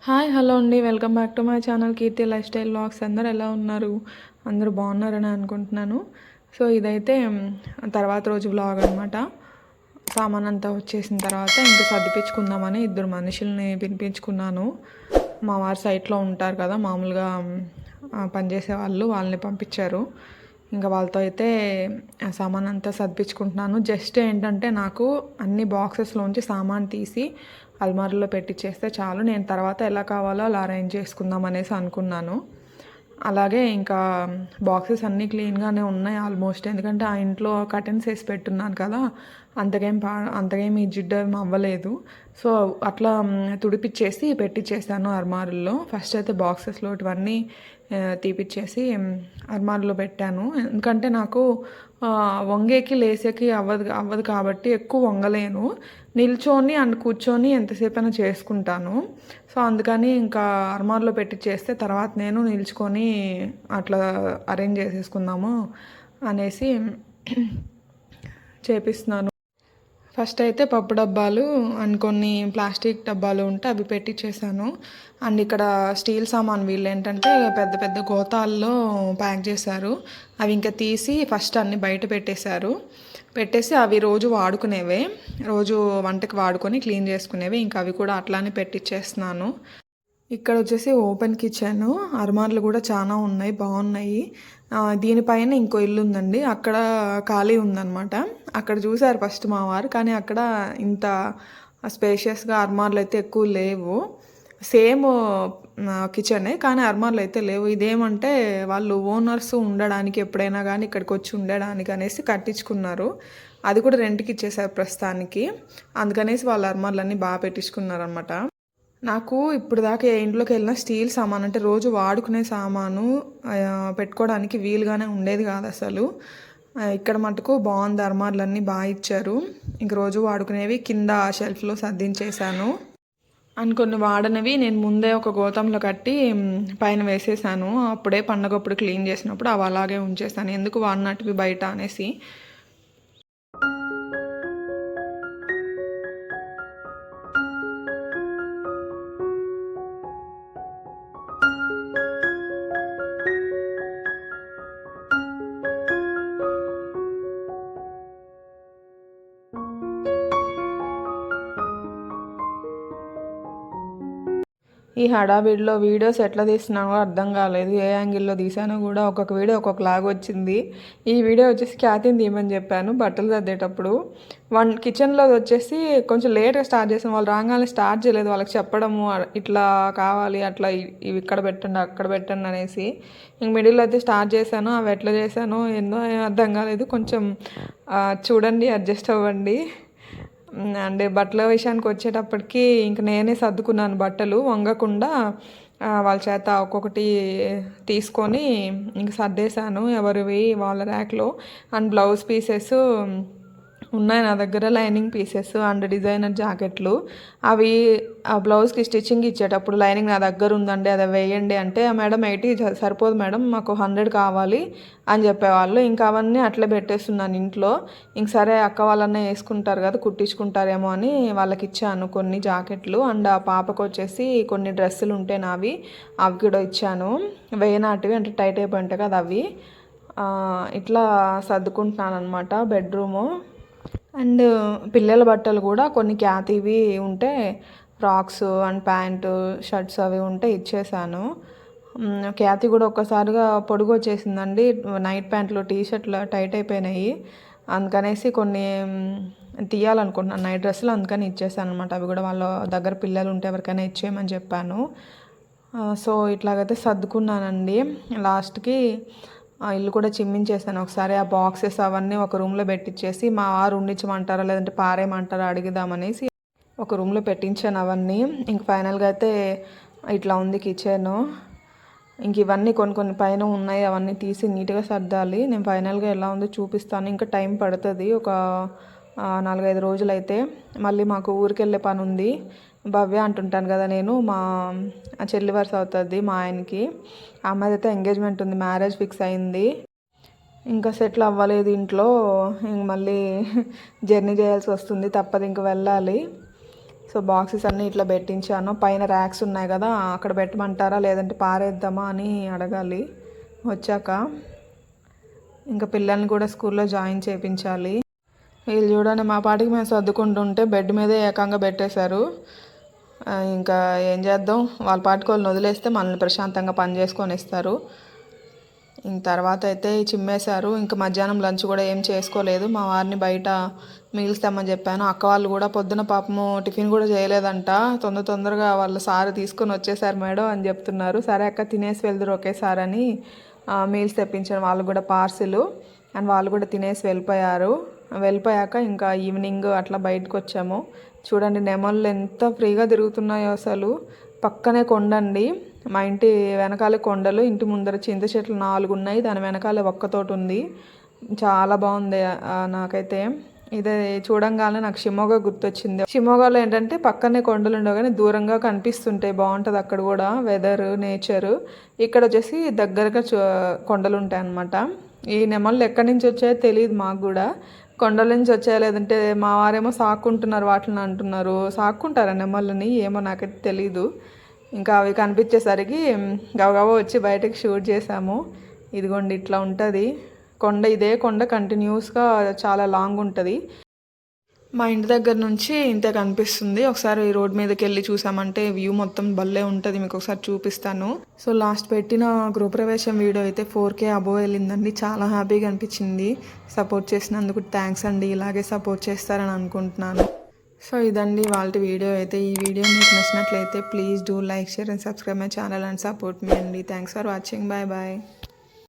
Hi hello అండి, welcome back to my channel Keerthi lifestyle vlogs. అందరు ఎలా ఉన్నారు? అందరూ బాగున్నారని అనుకుంటున్నాను. సో ఇదైతే తర్వాత రోజు వ్లాగ్ అనమాట. సామాన్ అంతా వచ్చేసిన తర్వాత ఇంకా సర్దిపించుకుందామని ఇద్దరు మనుషుల్ని పిలిపించుకున్నాను. మా వారి సైట్లో ఉంటారు కదా, మామూలుగా పనిచేసే వాళ్ళని పంపించారు. ఇంకా వాళ్ళతో అయితే సామాన్ అంతా సర్దిపించుకుంటున్నాను. జస్ట్ ఏంటంటే నాకు అన్ని బాక్సెస్లోంచి సామాన్ తీసి అల్మార్లో పెట్టించేస్తే చాలు, నేను తర్వాత ఎలా కావాలో అలా అరేంజ్ చేసుకుందాం అనేసి అనుకున్నాను. అలాగే ఇంకా బాక్సెస్ అన్నీ క్లీన్గానే ఉన్నాయి ఆల్మోస్ట్. ఎందుకంటే ఆ ఇంట్లో కర్టెన్స్ వేసి పెట్టున్నాను కదా, అంతకేం ఈ జిడ్డు అవ్వలేదు. సో అట్లా తుడిపిచ్చేసి పెట్టించేసాను అర్మారుల్లో. ఫస్ట్ అయితే బాక్సెస్లో ఇవన్నీ తీపిచ్చేసి అర్మార్లో పెట్టాను. ఎందుకంటే నాకు వంగేకి లేసేకి అవ్వదు కాబట్టి ఎక్కువ వంగలేను. నిల్చొని అండ్ కూర్చొని ఎంతసేపైనా చేసుకుంటాను. సో అందుకని ఇంకా అర్మార్లో పెట్టి చేస్తే తర్వాత నేను నిల్చుకొని అట్లా అరేంజ్ చేసేసుకుందాము అనేసి చేపిస్తున్నాను. ఫస్ట్ అయితే పప్పు డబ్బాలు అండ్ కొన్ని ప్లాస్టిక్ డబ్బాలు ఉంటే అవి పెట్టించేసాను. అండ్ ఇక్కడ స్టీల్ సామాన్ వీళ్ళు ఏంటంటే పెద్ద పెద్ద గోతాల్లో ప్యాక్ చేశారు. అవి ఇంకా తీసి ఫస్ట్ అన్ని బయట పెట్టేసి అవి రోజు వాడుకునేవే, రోజు వంటకి వాడుకొని క్లీన్ చేసుకునేవి. ఇంకా అవి కూడా అట్లానే పెట్టించేస్తున్నాను. ఇక్కడ వచ్చేసి ఓపెన్ కిచెన్, అర్మార్లు కూడా చాలా ఉన్నాయి, బాగున్నాయి. దీనిపైన ఇంకో ఇల్లు ఉందండి, అక్కడ ఖాళీ ఉందన్నమాట. అక్కడ చూసారు ఫస్ట్ మా వారు, కానీ అక్కడ ఇంత స్పేషియస్గా అర్మార్లు అయితే ఎక్కువ లేవు. సేమ్ కిచెనే కానీ అర్మార్లు అయితే లేవు. ఇదేమంటే వాళ్ళు ఓనర్స్ ఉండడానికి ఎప్పుడైనా కానీ ఇక్కడికి వచ్చి ఉండడానికి అనేసి కట్టించుకున్నారు. అది కూడా రెంట్కి ఇచ్చేసారు ప్రస్తుతానికి. అందుకనేసి వాళ్ళ అర్మార్లన్నీ బాగా పెట్టించుకున్నారు అనమాట. నాకు ఇప్పుడు దాకా ఏ ఇంట్లోకి వెళ్ళినా స్టీల్ సామాన్ అంటే రోజు వాడుకునే సామాను పెట్టుకోవడానికి వీలుగానే ఉండేది కాదు అసలు. ఇక్కడ మటుకు బాగుంది, అర్మార్లన్నీ బాగా ఇచ్చారు. ఇంక రోజు వాడుకునేవి కింద షెల్ఫ్లో సర్దించేసాను. అండ్ కొన్ని వాడనివి నేను ముందే ఒక గోతంలో కట్టి పైన వేసేసాను. అప్పుడే పండగప్పుడు క్లీన్ చేసినప్పుడు అవి అలాగే ఉంచేసాను, ఎందుకు వాడినట్టువి బయట అనేసి. ఈ హడావిడిలో వీడియోస్ ఎట్లా తీసినానో అర్థం కాలేదు. ఏ యాంగిల్లో తీసానో కూడా ఒక్కొక్క వీడియో ఒక్కొక్కలాగా వచ్చింది. ఈ వీడియో వచ్చేసి ఖ్యాతిని తీయమని చెప్పాను బట్టలు సర్దేటప్పుడు. కిచెన్లో వచ్చేసి కొంచెం లేట్గా స్టార్ట్ చేసాను. వాళ్ళు రాగానే స్టార్ట్ చేయలేదు, వాళ్ళకి చెప్పడము ఇట్లా కావాలి, అట్లా ఇవి ఇక్కడ పెట్టండి అక్కడ పెట్టండి అనేసి. ఇంక మిడిల్లో అయితే స్టార్ట్ చేశాను. అవి ఎట్లా చేశానో ఎన్నో అర్థం కాలేదు. కొంచెం చూడండి, అడ్జస్ట్ అవ్వండి. అండ్ బట్టల విషయానికి వచ్చేటప్పటికి ఇంక నేనే సర్దుకున్నాను బట్టలు వంగకుండా. వాళ్ళ చేత ఒక్కొక్కటి తీసుకొని ఇంక సర్దేశాను ఎవరివి వాళ్ళ ర్యాక్లో. అండ్ బ్లౌజ్ పీసెస్ ఉన్నాయి నా దగ్గర, లైనింగ్ పీసెస్ అండ్ డిజైనర్ జాకెట్లు. అవి ఆ బ్లౌజ్కి స్టిచ్చింగ్ ఇచ్చేటప్పుడు లైనింగ్ నా దగ్గర ఉందండి, అది వేయండి అంటే మేడం 80 సరిపోదు మేడం, మాకు 100 కావాలి అని చెప్పేవాళ్ళు. ఇంకా అవన్నీ అట్లే పెట్టేస్తున్నాను ఇంట్లో. ఇంక సరే అక్క వాళ్ళనే వేసుకుంటారు కదా, కుట్టించుకుంటారేమో అని వాళ్ళకి ఇచ్చాను కొన్ని జాకెట్లు. అండ్ ఆ పాపకు వచ్చేసి కొన్ని డ్రెస్సులు ఉంటే నావి, అవి కూడా ఇచ్చాను. వేయనాటివి అంటే టైట్ అయిపోయి ఉంటాయి కదా అవి. ఇట్లా సర్దుకుంటున్నాను అనమాట బెడ్రూము. అండ్ పిల్లల బట్టలు కూడా కొన్ని ఖ్యాతివి ఉంటే, ఫ్రాక్స్ అండ్ ప్యాంటు షర్ట్స్ అవి ఉంటే ఇచ్చేసాను. ఖ్యాతి కూడా ఒక్కసారిగా పొడుగు వచ్చేసిందండి, నైట్ ప్యాంట్లు టీ షర్ట్లు టైట్ అయిపోయినాయి. అందుకనేసి కొన్ని తీయాలనుకుంటున్నాను నైట్ డ్రెస్సులు, అందుకని ఇచ్చేసాను అనమాట. అవి కూడా వాళ్ళ దగ్గర పిల్లలు ఉంటే ఎవరికైనా ఇచ్చేయమని చెప్పాను. సో ఇట్లాగైతే సర్దుకున్నానండి. లాస్ట్కి ఇల్లు కూడా చిమ్మించేసాను ఒకసారి. ఆ బాక్సెస్ అవన్నీ ఒక రూమ్లో పెట్టించేసి మా వారు ఉండించమంటారా లేదంటే పారేయమంటారా అడుగుదామనేసి ఒక రూమ్లో పెట్టించాను అవన్నీ. ఇంక ఫైనల్గా అయితే ఇట్లా ఉంది కిచెను. ఇంక ఇవన్నీ కొన్ని పైన ఉన్నాయి, అవన్నీ తీసి నీట్గా సర్దాలి. నేను ఫైనల్గా ఎలా ఉందో చూపిస్తాను. ఇంకా టైం పడుతుంది, ఒక 4-5 రోజులైతే. మళ్ళీ మాకు ఊరికి వెళ్ళే పని ఉంది. భవ్య అంటుంటాను కదా నేను, మా చెల్లి వరుస అవుతుంది మా ఆయనకి. ఆ అమ్మాయి అయితే ఎంగేజ్మెంట్ ఉంది, మ్యారేజ్ ఫిక్స్ అయింది. ఇంకా సెటిల్ అవ్వలేదు ఇంట్లో, ఇంక మళ్ళీ జర్నీ చేయాల్సి వస్తుంది, తప్పదు ఇంక వెళ్ళాలి. సో బాక్సెస్ అన్నీ ఇట్లా పెట్టించాను. పైన ర్యాక్స్ ఉన్నాయి కదా, అక్కడ పెట్టమంటారా లేదంటే పారేద్దామా అని అడగాలి వచ్చాక. ఇంకా పిల్లల్ని కూడా స్కూల్లో జాయిన్ చేయించాలి. వీళ్ళు చూడండి మా పాటికి మేము సర్దుకుంటుంటే బెడ్ మీదే ఏకంగా పెట్టేశారు. ఇంకా ఏం చేద్దాం, వాళ్ళ పాటికి వాళ్ళని వదిలేస్తే మనల్ని ప్రశాంతంగా పని చేసుకొని ఇస్తారు. ఇంక తర్వాత అయితే చిమ్మేశారు. ఇంకా మధ్యాహ్నం లంచ్ కూడా ఏం చేసుకోలేదు. మా వారిని బయట మీల్స్ తెమ్మని చెప్పాను. అక్క వాళ్ళు కూడా పొద్దున పాపము టిఫిన్ కూడా చేయలేదంట. తొందరగా వాళ్ళ సార్ తీసుకొని వచ్చేసారు మేడం అని చెప్తున్నారు. సరే అక్క తినేసి వెళ్దురు ఒకేసారి అని మీల్స్ తెప్పించాను వాళ్ళు కూడా పార్సిల్. అండ్ వాళ్ళు కూడా తినేసి వెళ్ళిపోయాక ఇంకా ఈవినింగ్ అట్లా బయటకు వచ్చాము. చూడండి నెమళ్ళు ఎంత ఫ్రీగా తిరుగుతున్నాయో అసలు. పక్కనే కొండండి, మా ఇంటి వెనకాలే కొండలు, ఇంటి ముందర చింత చెట్లు 4 ఉన్నాయి, దాని వెనకాలే ఒక్క తోట ఉంది. చాలా బాగుంది నాకైతే. ఇదే చూడంగానే నాకు షిమోగా గుర్తొచ్చింది. షిమోగాలో ఏంటంటే పక్కనే కొండలు ఉండవు కానీ దూరంగా కనిపిస్తుంటాయి, బాగుంటుంది అక్కడ కూడా వెదర్ నేచరు. ఇక్కడ వచ్చేసి దగ్గరగా కొండలు ఉంటాయి అన్నమాట. ఈ నెమళ్ళు ఎక్కడి నుంచి వచ్చాయో తెలియదు మాకు కూడా. కొండల నుంచి వచ్చాయో లేదంటే మా వారేమో సాక్కుంటున్నారు వాటిని అంటున్నారు. సాక్కుంటారా నెమళ్ళని ఏమో నాకైతే తెలీదు. ఇంకా అవి కనిపించేసరికి గవగవ వచ్చి బయటకు షూట్ చేసాము. ఇదిగోండి ఇట్లా ఉంటుంది కొండ. ఇదే కొండ కంటిన్యూస్గా చాలా లాంగ్ ఉంటుంది. మా ఇంటి దగ్గర నుంచి ఇంతే కనిపిస్తుంది. ఒకసారి రోడ్ మీదకి వెళ్ళి చూసామంటే వ్యూ మొత్తం భలే ఉంటుంది. మీకు ఒకసారి చూపిస్తాను. సో లాస్ట్ పెట్టిన గృహప్రవేశం వీడియో అయితే 4K అబోవ్ వెళ్ళిందండి. చాలా హ్యాపీగా అనిపించింది. సపోర్ట్ చేసినందుకు థ్యాంక్స్ అండి. ఇలాగే సపోర్ట్ చేస్తారని అనుకుంటున్నాను. సో ఇదండి వాళ్ళ వీడియో అయితే. ఈ వీడియో మీకు నచ్చినట్లయితే please do like, share and subscribe my channel and support మీ అండి. Thanks for watching. Bye bye.